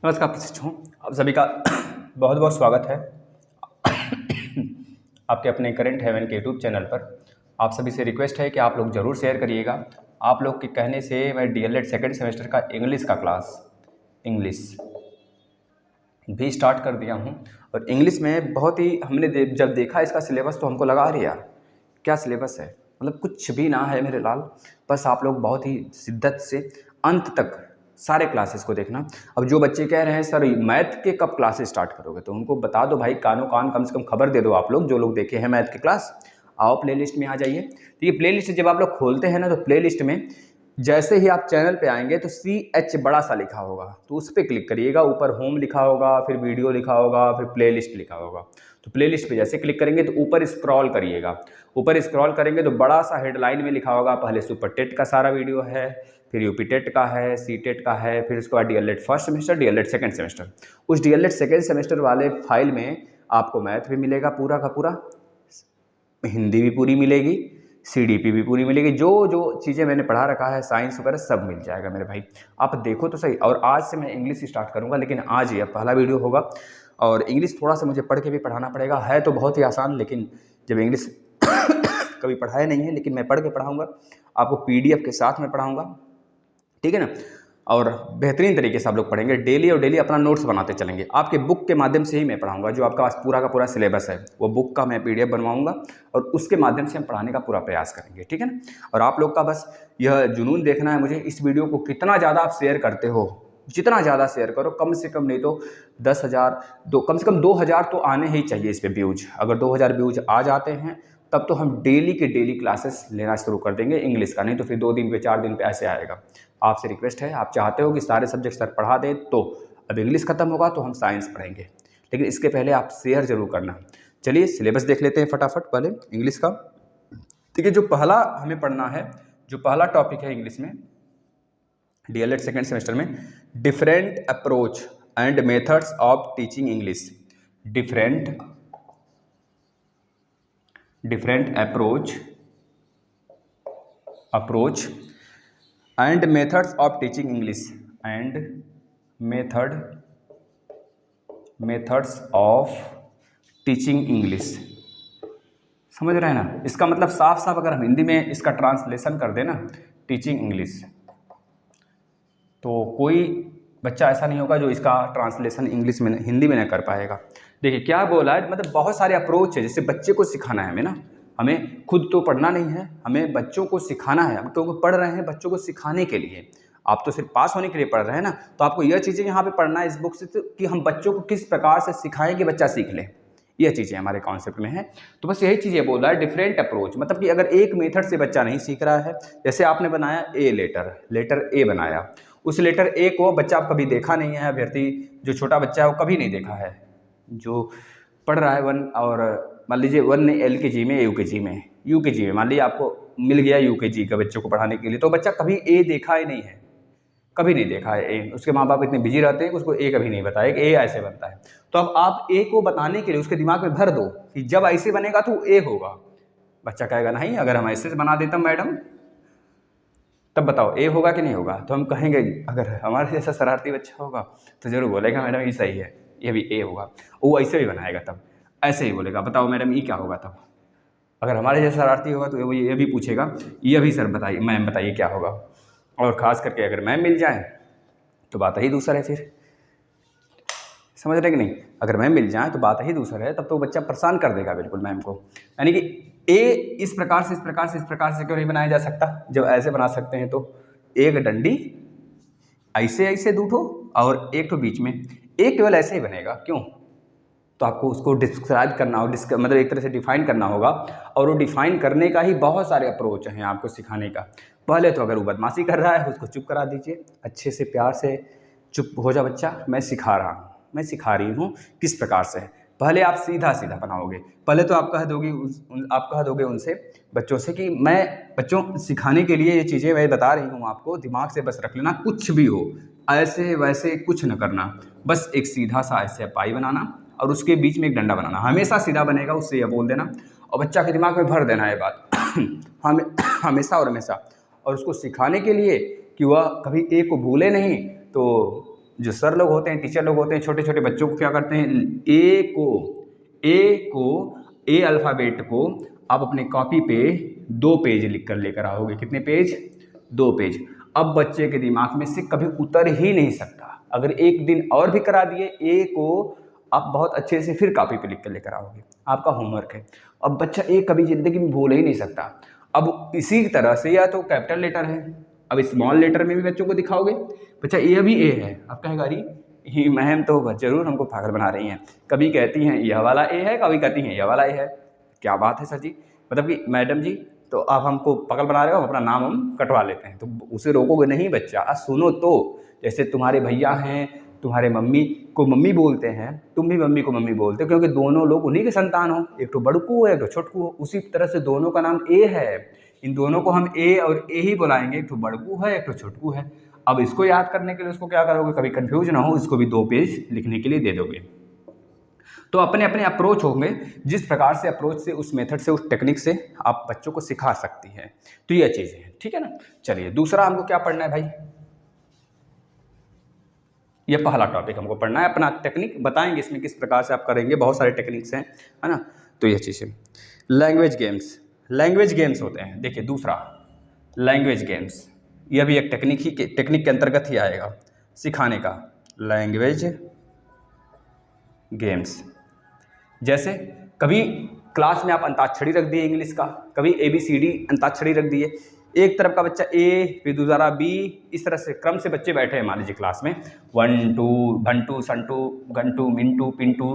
नमस्कार प्रशिक्षुओं, आप सभी का बहुत बहुत स्वागत है आपके अपने करंट हेवन के यूट्यूब चैनल पर। आप सभी से रिक्वेस्ट है कि आप लोग ज़रूर शेयर करिएगा। आप लोग के कहने से मैं डीएलएड सेकंड सेमेस्टर का इंग्लिश का क्लास इंग्लिश भी स्टार्ट कर दिया हूं। और इंग्लिश में बहुत ही हमने जब देखा इसका सिलेबस तो हमको लगा अरे यार क्या सिलेबस है, मतलब कुछ भी ना है मेरे लाल। बस आप लोग बहुत ही शिद्दत से अंत तक सारे क्लासेस को देखना। अब जो बच्चे कह रहे हैं सर मैथ के कब क्लासेस स्टार्ट करोगे, तो उनको बता दो भाई, कानो कान कम से कम खबर दे दो। आप लोग जो लोग देखे हैं मैथ की क्लास, आओ प्लेलिस्ट में आ जाइए। तो ये प्लेलिस्ट जब आप लोग खोलते हैं ना, तो प्लेलिस्ट में जैसे ही आप चैनल पे आएंगे तो CH बड़ा सा लिखा होगा, तो उस पर क्लिक करिएगा। ऊपर होम लिखा होगा, फिर वीडियो लिखा होगा, फिर प्लेलिस्ट लिखा होगा। तो प्लेलिस्ट पे जैसे क्लिक करेंगे तो ऊपर स्क्रॉल करिएगा। ऊपर स्क्रॉल करेंगे तो बड़ा सा हेडलाइन में लिखा होगा, पहले सुपर टेट का सारा वीडियो है, फिर यूपी टेट का है, सी टेट का है, फिर उसके बाद DElEd first semester, DElEd second semester. उस डीएलएड सेकंड सेमेस्टर वाले फाइल में आपको मैथ भी मिलेगा पूरा का पूरा, हिंदी भी पूरी मिलेगी, CDP भी पूरी मिलेगी। जो जो चीज़ें मैंने पढ़ा रखा है साइंस वगैरह सब मिल जाएगा मेरे भाई। आप देखो तो सही। और आज से मैं इंग्लिश स्टार्ट करूँगा, लेकिन आज ये पहला वीडियो होगा। और इंग्लिश थोड़ा सा मुझे पढ़ के भी पढ़ाना पड़ेगा, है तो बहुत ही आसान, लेकिन जब इंग्लिश कभी पढ़ाया नहीं है, लेकिन मैं पढ़ के पढ़ाऊँगा आपको, PDF के साथ में पढ़ाऊँगा, ठीक है ना। और बेहतरीन तरीके से आप लोग पढ़ेंगे डेली, और डेली अपना नोट्स बनाते चलेंगे। आपके बुक के माध्यम से ही मैं पढ़ाऊंगा। जो आपका पास पूरा का पूरा सिलेबस है वो बुक का मैं PDF बनवाऊंगा, और उसके माध्यम से हम पढ़ाने का पूरा प्रयास करेंगे, ठीक है ना। और आप लोग का बस यह जुनून देखना है मुझे, इस वीडियो को कितना ज़्यादा आप शेयर करते हो। जितना ज़्यादा शेयर करो, कम से कम नहीं तो 10,000 कम से कम 2,000 तो आने ही चाहिए इस पर व्यूज। अगर 2,000 व्यूज आ जाते हैं तब तो हम डेली के डेली क्लासेस लेना शुरू कर देंगे इंग्लिश का। नहीं तो फिर 2 दिन पे 4 दिन पे ऐसे आएगा। आपसे रिक्वेस्ट है, आप चाहते हो कि सारे सब्जेक्ट सर पढ़ा दें, तो अब इंग्लिश खत्म होगा तो हम साइंस पढ़ेंगे, लेकिन इसके पहले आप शेयर जरूर करना। चलिए सिलेबस देख लेते हैं फटाफट पहले इंग्लिश का। ठीक है, जो पहला हमें पढ़ना है, जो पहला टॉपिक है इंग्लिश में डीएलएड सेकेंड सेमेस्टर में, different approach and methods of teaching English. Different approach and methods of teaching English, and methods of teaching English. समझ रहे हैं ना। इसका मतलब साफ साफ अगर हम हिंदी में इसका ट्रांसलेशन कर दें ना, टीचिंग इंग्लिश, तो कोई बच्चा ऐसा नहीं होगा जो इसका ट्रांसलेशन इंग्लिश में हिंदी में नहीं कर पाएगा। देखिए क्या बोला है, मतलब बहुत सारे अप्रोच है। जैसे बच्चे को सिखाना है हमें ना, हमें खुद तो पढ़ना नहीं है, हमें बच्चों को सिखाना है। हम तो पढ़ रहे हैं बच्चों को सिखाने के लिए, आप तो सिर्फ पास होने के लिए पढ़ रहे हैं ना। तो आपको यह चीज़ें यहाँ पे पढ़ना है इस बुक से, कि हम बच्चों को किस प्रकार से सिखाएं कि बच्चा सीख ले। यह चीज़ें हमारे कॉन्सेप्ट में है। तो बस यही चीज़ें बोल रहा है, डिफरेंट अप्रोच, मतलब कि अगर एक मेथड से बच्चा नहीं सीख रहा है, जैसे आपने बनाया लेटर ए बनाया, उस लेटर ए को बच्चा आप कभी देखा नहीं है, अभ्यर्थी जो छोटा बच्चा है वो कभी नहीं देखा है, जो पढ़ रहा है 1, और मान लीजिए 1 ने LKG में, यूकेजी में मान लीजिए आपको मिल गया यूकेजी का बच्चों को पढ़ाने के लिए, तो बच्चा कभी ए देखा ही नहीं है, कभी नहीं देखा है ए। उसके माँ बाप इतने बिजी रहते हैं कि उसको ए कभी नहीं बताया कि ए ऐसे बनता है। तो अब आप ए को बताने के लिए उसके दिमाग में भर दो कि जब ऐसे बनेगा तो ए होगा। बच्चा कहेगा नहीं, अगर हम ऐसे बना देता मैडम तब बताओ ए होगा कि नहीं होगा। तो हम कहेंगे, अगर हमारे जैसा शरारती बच्चा होगा तो जरूर बोलेगा मैडम ये सही है, ये भी ए होगा। वो ऐसे भी बनाएगा, तब ऐसे ही बोलेगा बताओ मैडम ये क्या होगा। तब अगर हमारे जैसा शरारती होगा तो वो ये भी पूछेगा, ये भी सर बताइए, मैम बताइए क्या होगा। और ख़ास करके अगर मैम मिल जाए तो बात ही दूसरा है। फिर समझ रहे कि नहीं, अगर मैम मिल जाए तो बात ही दूसरा है, तब तो बच्चा परेशान कर देगा बिल्कुल मैम को। यानी कि ए इस प्रकार से क्यों नहीं बनाया जा सकता, जब ऐसे बना सकते हैं। तो एक डंडी ऐसे दो ठो और एक तो बीच में, एक केवल ऐसे ही बनेगा, क्यों? तो आपको उसको डिस्क्राइब करना हो, मतलब एक तरह से डिफाइन करना होगा। और वो डिफाइन करने का ही बहुत सारे अप्रोच हैं आपको सिखाने का। पहले तो अगर वो बदमाशी कर रहा है उसको चुप करा दीजिए, अच्छे से प्यार से चुप हो जा बच्चा, मैं सिखा रहा हूँ, मैं सिखा रही हूँ किस प्रकार से। पहले आप सीधा बनाओगे। पहले तो आप कह दोगे उनसे, बच्चों से, कि मैं बच्चों सिखाने के लिए ये चीज़ें मैं बता रही हूँ आपको, दिमाग से बस रख लेना, कुछ भी हो ऐसे वैसे कुछ न करना, बस एक सीधा सा ऐसे पाई बनाना और उसके बीच में एक डंडा बनाना, हमेशा सीधा बनेगा, उससे यह बोल देना और बच्चा के दिमाग में भर देना ये बात हमेशा और हमेशा। और उसको सिखाने के लिए कि वह कभी ए को भूले नहीं, तो जो सर लोग होते हैं, टीचर लोग होते हैं, छोटे छोटे बच्चों को क्या करते हैं, ए अल्फ़ाबेट को आप अपने कॉपी पे 2 पेज लिख कर लेकर आओगे। कितने पेज? 2 पेज। अब बच्चे के दिमाग में से कभी उतर ही नहीं सकता। अगर एक दिन और भी करा दिए, ए को आप बहुत अच्छे से फिर कॉपी पे लिख कर लेकर आओगे, आपका होमवर्क है। अब बच्चा ए कभी ज़िंदगी में भूल ही नहीं सकता। अब इसी तरह से या तो कैपिटल लेटर है, अब स्मॉल लेटर में भी बच्चों को दिखाओगे, बच्चा ये अभी ए है, अब कहेगा अरे ये मैम तो जरूर हमको पागल बना रही हैं, कभी कहती हैं यह वाला ए है, कभी कहती हैं यह वाला ए है। क्या बात है सर जी, मतलब कि मैडम जी तो आप हमको पागल बना रहे हो, अपना नाम हम कटवा लेते हैं। तो उसे रोकोगे नहीं बच्चा, सुनो तो। जैसे तुम्हारे भैया हैं, तुम्हारे मम्मी को मम्मी बोलते हैं, तुम भी मम्मी को मम्मी बोलते हो, क्योंकि दोनों लोग उन्हीं के संतान हो, एक तो बड़कू है एक तो छोटकू हो। उसी तरह से दोनों का नाम ए है, इन दोनों को हम ए और ए ही बुलाएंगे, एक तो बड़कू है एक तो छोटकू है। अब इसको याद करने के लिए उसको क्या करोगे, कभी कंफ्यूज ना हो, इसको भी 2 पेज लिखने के लिए दे दोगे। तो अपने अपने अप्रोच होंगे, जिस प्रकार से अप्रोच से, उस मेथड से, उस टेक्निक से आप बच्चों को सिखा सकती हैं। तो ये चीज़ें हैं, ठीक है ना। चलिए दूसरा हमको क्या पढ़ना है भाई, ये पहला टॉपिक हमको पढ़ना है, अपना टेक्निक बताएंगे इसमें किस प्रकार से आप करेंगे, बहुत सारे टेक्निक्स हैं, है ना। तो ये चीज़ें, लैंग्वेज गेम्स, लैंग्वेज गेम्स होते हैं। देखिए दूसरा लैंग्वेज गेम्स, यह भी एक टेक्निक के अंतर्गत ही आएगा सिखाने का, लैंग्वेज गेम्स। जैसे कभी क्लास में आप अंताक्षरी रख दिए इंग्लिश का, कभी ABCD अंताक्षरी रख दिए, एक तरफ का बच्चा ए, फिर दूसरा बी, इस तरह से क्रम से बच्चे बैठे हैं मान लीजिए क्लास में, 1 2 भंटू संटू घंटू मिंटू पिंटू,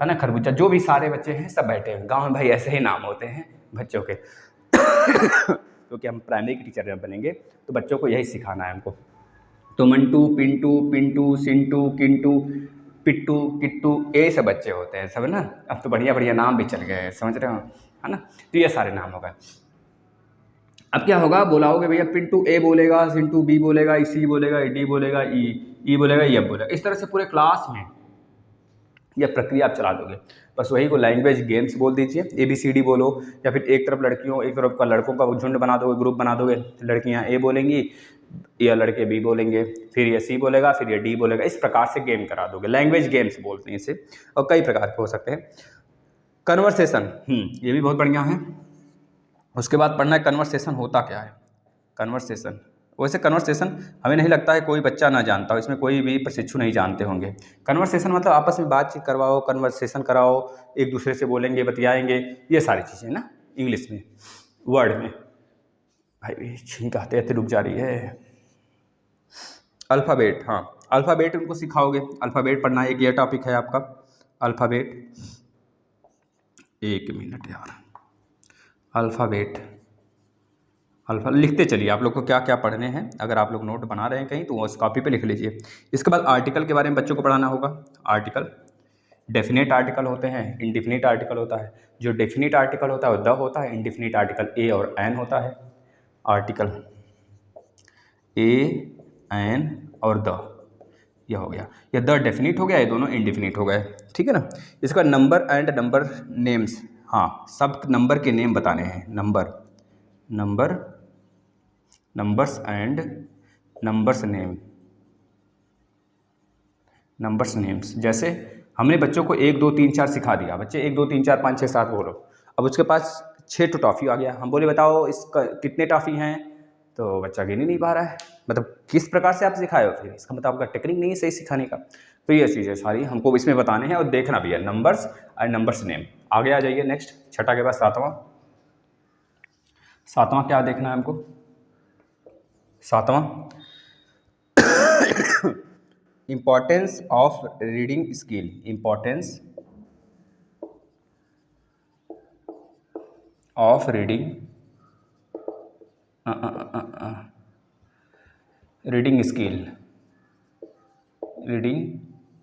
है ना, खरबूजा, जो भी सारे बच्चे हैं सब बैठे हैं। गाँव में भाई ऐसे ही नाम होते हैं बच्चों के क्योंकि हम प्राइमरी के टीचर में बनेंगे तो बच्चों को यही सिखाना है हमको। तो मंटू पिंटू पिंटू सिंटू किंटू पिट्टू किट्टू, ये सब बच्चे होते हैं सब ना। अब तो बढ़िया बढ़िया नाम भी चल गए हैं, समझ रहे हो, है ना। तो ये सारे नाम होगा। अब क्या होगा, बोलाओगे भैया पिंटू ए बोलेगा, सिंटू बी बोलेगा, सी बोलेगा, डी बोलेगा, ई बोलेगा, एफ बोलेगा, इस तरह से पूरे क्लास में यह प्रक्रिया आप चला दोगे। बस वही को लैंग्वेज गेम्स बोल दीजिए, ABCD बोलो, या फिर एक तरफ लड़कियों एक तरफ का लड़कों का झुंड बना दोगे, ग्रुप बना दोगे, लड़कियां ए बोलेंगी या लड़के बी बोलेंगे, फिर ये सी बोलेगा, फिर ये डी बोलेगा, इस प्रकार से गेम करा दोगे। लैंग्वेज गेम्स बोलते हैं इसे, और कई प्रकार के हो सकते हैं। कन्वर्सेशन, ये भी बहुत बढ़िया है। उसके बाद पढ़ना है कन्वर्सेशन होता क्या है। कन्वर्सेशन, वैसे कन्वर्सेशन हमें नहीं लगता है कोई बच्चा ना जानता हो, इसमें कोई भी प्रशिक्षु नहीं जानते होंगे। कन्वर्सेशन मतलब आपस में बातचीत करवाओ, कन्वर्सेशन कराओ, एक दूसरे से बोलेंगे बतियाएंगे, ये सारी चीज़ें ना इंग्लिश में, वर्ड में। भाई छींक आते आते रुक जा रही है। अल्फ़ाबेट, हाँ अल्फ़ाबेट उनको सिखाओगे, अल्फ़ाबेट पढ़ना एक ये टॉपिक है आपका, अल्फ़ाबेट। 1 मिनट यार, अल्फ़ाबेट, अल्फ़ा लिखते चलिए, आप लोग को क्या क्या पढ़ने हैं। अगर आप लोग नोट बना रहे हैं कहीं तो उस कॉपी पे लिख लीजिए। इसके बाद आर्टिकल के बारे में बच्चों को पढ़ाना होगा। आर्टिकल, डेफिनेट आर्टिकल होते हैं, इनडिफिनिट आर्टिकल होता है। जो डेफिनेट आर्टिकल होता है वो द होता है, इनडिफिनिट आर्टिकल ए और एन होता है। आर्टिकल ए एन और द, यह हो गया, यह द डेफिनिट हो गया, ये दोनों इनडिफिनिट हो गए, ठीक है ना। इसका नंबर एंड नंबर नेम्स, हाँ सब नंबर के नेम बताने हैं, नंबर्स एंड नंबर्स नेम्स। जैसे हमने बच्चों को 1 2 3 4 सिखा दिया, बच्चे 1 2 3 4 5 6 7 बोलो। अब उसके पास 6 टॉफ़ी आ गया, हम बोले बताओ इसका कितने टॉफ़ी हैं, तो बच्चा गिन ही नहीं पा रहा है। मतलब किस प्रकार से आप सिखाए हो, फिर इसका मतलब आपका टेक्निक नहीं है सही सिखाने का। तो ये चीज़ें सारी हमको इसमें बताने हैं और देखना भी है, नंबर्स एंड नंबर्स नेम। आगे आ जाइए नेक्स्ट, छठा के बाद सातवां क्या देखना है हमको। सातवां, importance of reading skill, importance of reading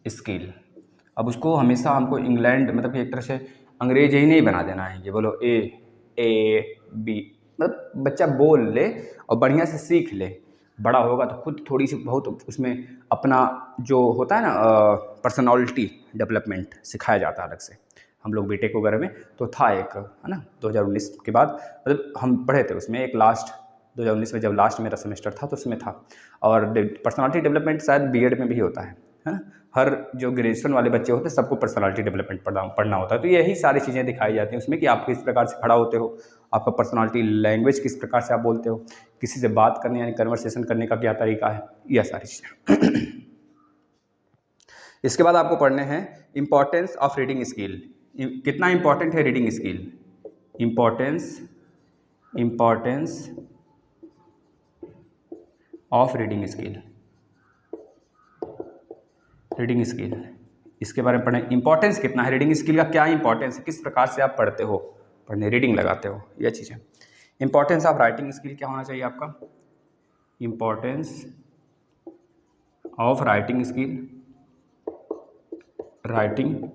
skill. अब उसको हमेशा हमको इंग्लैंड मतलब कि एक तरह से अंग्रेज ही नहीं बना देना है। ये बोलो ए बी, मतलब बच्चा बोल ले और बढ़िया से सीख ले, बड़ा होगा तो खुद थोड़ी सी बहुत उसमें अपना जो होता है ना पर्सनालिटी डेवलपमेंट सिखाया जाता है अलग से। हम लोग बीटेक वगैरह में तो था एक, है ना, 2019 के बाद मतलब हम पढ़े थे उसमें एक लास्ट 2019 में जब लास्ट मेरा सेमेस्टर था तो उसमें था। और पर्सनालिटी डेवलपमेंट शायद बीएड में भी होता है ना। हर जो ग्रेजुएशन वाले बच्चे होते हैं सबको पर्सनालिटी डेवलपमेंट पढ़ना होता है। तो यही सारी चीज़ें दिखाई जाती हैं उसमें कि आप किस प्रकार से खड़ा होते हो, आपका पर्सनालिटी लैंग्वेज किस प्रकार से आप बोलते हो, किसी से बात करने यानी कन्वर्सेशन करने का क्या तरीका है, यह सारी चीज़ें। इसके बाद आपको पढ़ने हैं इंपॉर्टेंस ऑफ रीडिंग स्किल। कितना इंपॉर्टेंट है reading skill, importance of reading skill, reading skill इसके बारे में पढ़ें। इंपॉर्टेंस कितना है रीडिंग स्किल का, क्या इंपॉर्टेंस है, किस प्रकार से आप पढ़ते हो, पढ़ने रीडिंग लगाते हो, यह चीज़ें। इंपॉर्टेंस ऑफ राइटिंग स्किल क्या होना चाहिए आपका, importance of writing skill, writing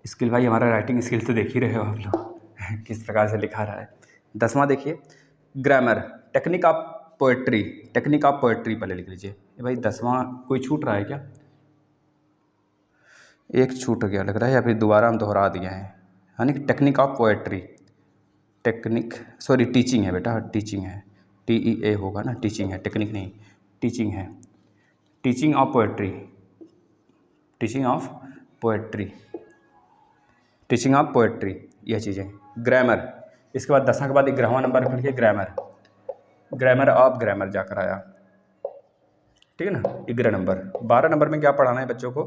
skill. भाई हमारा राइटिंग स्किल तो देख ही रहे हो आप लोग किस प्रकार से लिखा रहा है। 10वां देखिए grammar, technique of poetry, technique of poetry पहले लिख लीजिए। भाई 10वां कोई छूट रहा है क्या, एक छूट गया लग रहा है या फिर दोबारा हम दोहरा दिए हैं, यानी कि technique of poetry, technique sorry teaching है बेटा, टीचिंग है, TEA होगा ना, टीचिंग है, टेक्निक नहीं, टीचिंग है, teaching of poetry, teaching of poetry, teaching of poetry, यह चीज़ें। ग्रामर, इसके बाद 10वां के बाद 11वां नंबर पर लिखिए ग्रामर, ग्रामर ऑफ ग्रामर जाकर आया, ठीक है ना। 11 नंबर। 12 नंबर में क्या पढ़ाना है बच्चों को,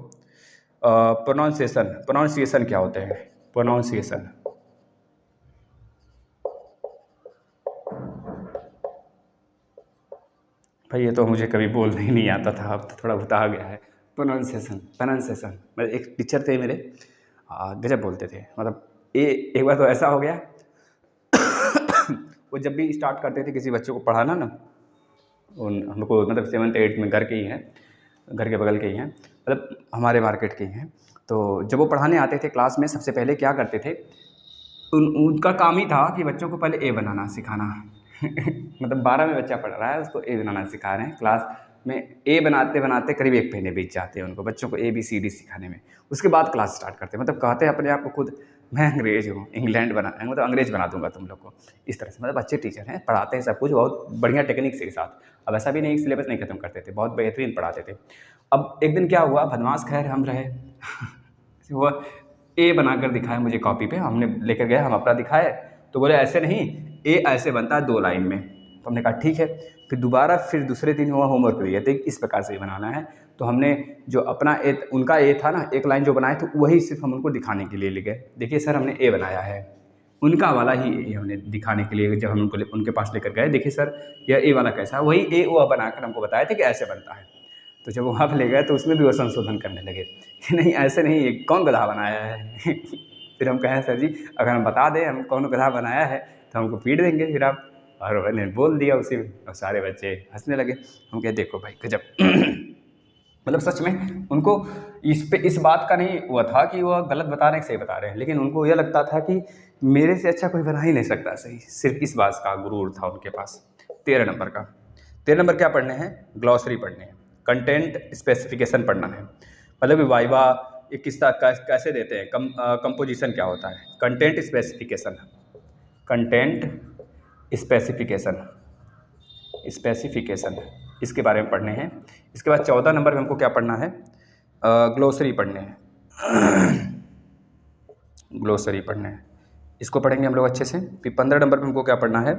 प्रोनाउंसिएशन, प्रोनाउंसिएशन क्या होते हैं, प्रोनाउंसिएशन, भाई ये तो मुझे कभी बोलने ही नहीं आता था, अब तो थोड़ा बता गया है। प्रोनाउंसिएशन, प्रोनाउंसिएशन, मतलब एक टीचर थे मेरे, गजब बोलते थे, मतलब एक बार तो ऐसा हो गया वो जब भी स्टार्ट करते थे किसी बच्चे को पढ़ाना ना, हमको मतलब 7th 8th में घर के ही हैं, घर के बगल के ही हैं, मतलब हमारे मार्केट के ही हैं। तो जब वो पढ़ाने आते थे क्लास में, सबसे पहले क्या करते थे, उनका काम ही था कि बच्चों को पहले ए बनाना सिखाना मतलब 12 में बच्चा पढ़ रहा है, उसको ए बनाना सिखा रहे हैं क्लास में। ए बनाते बनाते करीब 1 महीने बीत जाते हैं उनको, बच्चों को ABCD सिखाने में। उसके बाद क्लास स्टार्ट करते हैं, मतलब कहते हैं अपने आप को खुद, मैं अंग्रेज हूँ, इंग्लैंड बना, मतलब अंग्रेज बना दूंगा तुम लोग को, इस तरह से। मतलब अच्छे टीचर हैं, पढ़ाते हैं सब कुछ बहुत बढ़िया टेक्निक के साथ। अब ऐसा भी नहीं सिलेबस नहीं खत्म करते थे, बहुत बेहतरीन पढ़ाते थे। अब एक दिन क्या हुआ, बदमाश खैर हम रहे वो ए बनाकर दिखाया मुझे कॉपी पे, हमने लेकर गए, हम अपना दिखाए तो बोले ऐसे नहीं, ए ऐसे बनता है 2 लाइन में। तो हमने कहा ठीक है। फिर दोबारा फिर दूसरे दिन हुआ, होमवर्क दिए थे इस प्रकार से बनाना है। तो हमने जो अपना ए, उनका ए था ना, 1 लाइन जो बनाए थे वही सिर्फ हम उनको दिखाने के लिए ले गए, देखिए सर हमने ए बनाया है, उनका वाला ही ए हमने दिखाने के लिए जब हम उनके पास लेकर गए, देखिए सर यह ए वाला कैसा है, वही ए वो बनाकर हमको बताया था कि ऐसे बनता है। तो जब वहाँ पे ले गए तो उसमें भी वो संशोधन करने लगे कि नहीं ऐसे नहीं, ये कौन गधा बनाया है फिर हम कहें सर जी अगर हम बता दें हम कौन गधा बनाया है तो हमको पीट देंगे फिर आप, और मैंने बोल दिया उसी में, और सारे बच्चे हंसने लगे। हम कहे देखो भाई गजब मतलब सच में उनको इस बात का नहीं हुआ था कि वो गलत बता रहे हैं सही बता रहे हैं, लेकिन उनको यह लगता था कि मेरे से अच्छा कोई बना ही नहीं सकता सही, सिर्फ इस बात का गुरूर था उनके पास। 13 नंबर का, 13 नंबर क्या पढ़ने हैं, ग्लॉसरी पढ़ने हैं, कंटेंट स्पेसिफिकेशन पढ़ना है। मतलब कि वाइवा ये किस्सा कैसे देते हैं, कंपोजिशन क्या होता है, content specification, content specification, specification इसके बारे में पढ़ने हैं। इसके बाद 14 नंबर में हमको क्या पढ़ना है, ग्लोसरी पढ़ने हैं ग्लोसरी पढ़ने हैं, इसको पढ़ेंगे हम लोग अच्छे से। फिर 15 नंबर पे हमको क्या पढ़ना है,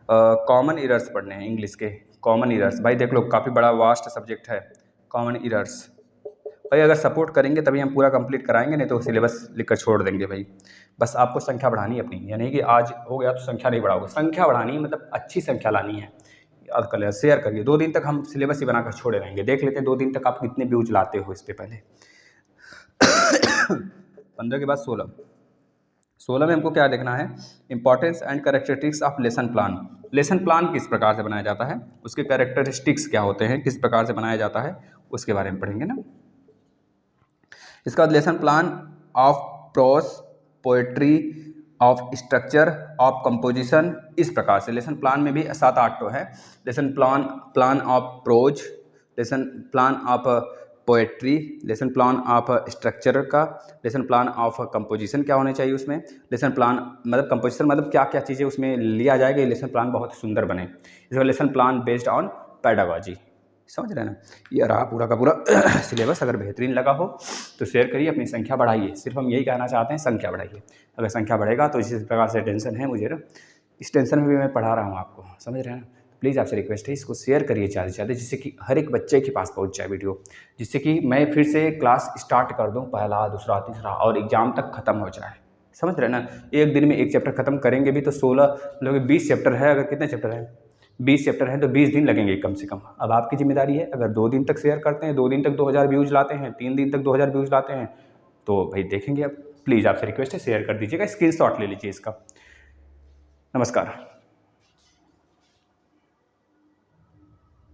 कॉमन इरर्स पढ़ने हैं, इंग्लिश के कॉमन इरर्स। भाई देख लो काफ़ी बड़ा वास्ट सब्जेक्ट है कॉमन इरर्स। भाई अगर सपोर्ट करेंगे तभी हम पूरा कंप्लीट कराएंगे, नहीं तो सिलेबस लिखकर छोड़ देंगे भाई। बस आपको संख्या बढ़ानी है अपनी, यानी कि आज हो गया तो संख्या नहीं बढ़ाओगे, संख्या बढ़ानी है, मतलब अच्छी संख्या लानी है। याद कर लिया, शेयर करिए। 2 दिन तक हम सिलेबस ही बनाकर छोड़े रहेंगे, देख लेते हैं 2 दिन तक आप कितने व्यूज लाते हो इस पर पहले 15 के बाद 16 में हमको क्या देखना है, importance and characteristics of lesson plan. Lesson plan किस प्रकार से बनाया जाता है, उसके कैरेक्टरिस्टिक्स क्या होते हैं, किस प्रकार से बनाया जाता है, उसके बारे में पढ़ेंगे ना। इसके बाद lesson plan of pros, poetry, of structure, of composition, इस प्रकार से लेसन प्लान में भी 7-8 तो है। Lesson plan of pros, lesson plan of poetry, lesson plan of structure का, लेसन प्लान ऑफ कंपोजिशन क्या होने चाहिए उसमें, लेसन प्लान मतलब कंपोजिशन मतलब क्या क्या चीज़ें उसमें लिया जाएगा, ये लेसन प्लान बहुत सुंदर बने। इसका lesson plan based on pedagogy, समझ रहे हैं ना। ये रहा पूरा का पूरा सिलेबस। अगर बेहतरीन लगा हो तो शेयर करिए, अपनी संख्या बढ़ाइए। सिर्फ हम यही कहना चाहते हैं, संख्या बढ़ाइए। अगर संख्या बढ़ेगा तो जिस प्रकार से टेंशन है मुझे ना, इस टेंशन में भी मैं पढ़ा रहा हूँ आपको, समझ रहे हैं ना। प्लीज़ आपसे रिक्वेस्ट है, इसको शेयर करिए ज़्यादा से ज़्यादा, जिससे कि हर एक बच्चे के पास पहुंच जाए वीडियो, जिससे कि मैं फिर से क्लास स्टार्ट कर दूं, पहला दूसरा तीसरा, और एग्ज़ाम तक ख़त्म हो जाए, समझ रहे हैं ना। एक दिन में एक चैप्टर ख़त्म करेंगे भी तो 16 मतलब 20 चैप्टर है। अगर कितने चैप्टर हैं, 20 चैप्टर हैं तो 20 दिन लगेंगे कम से कम। अब आपकी जिम्मेदारी है, अगर 2 दिन तक शेयर करते हैं, 2 दिन तक 2000 व्यूज़ लाते हैं, 3 दिन तक 2000 व्यूज़ लाते हैं, तो भाई देखेंगे। अब प्लीज़ आपसे रिक्वेस्ट है, शेयर कर दीजिएगा, स्क्रीनशॉट ले लीजिए इसका। नमस्कार।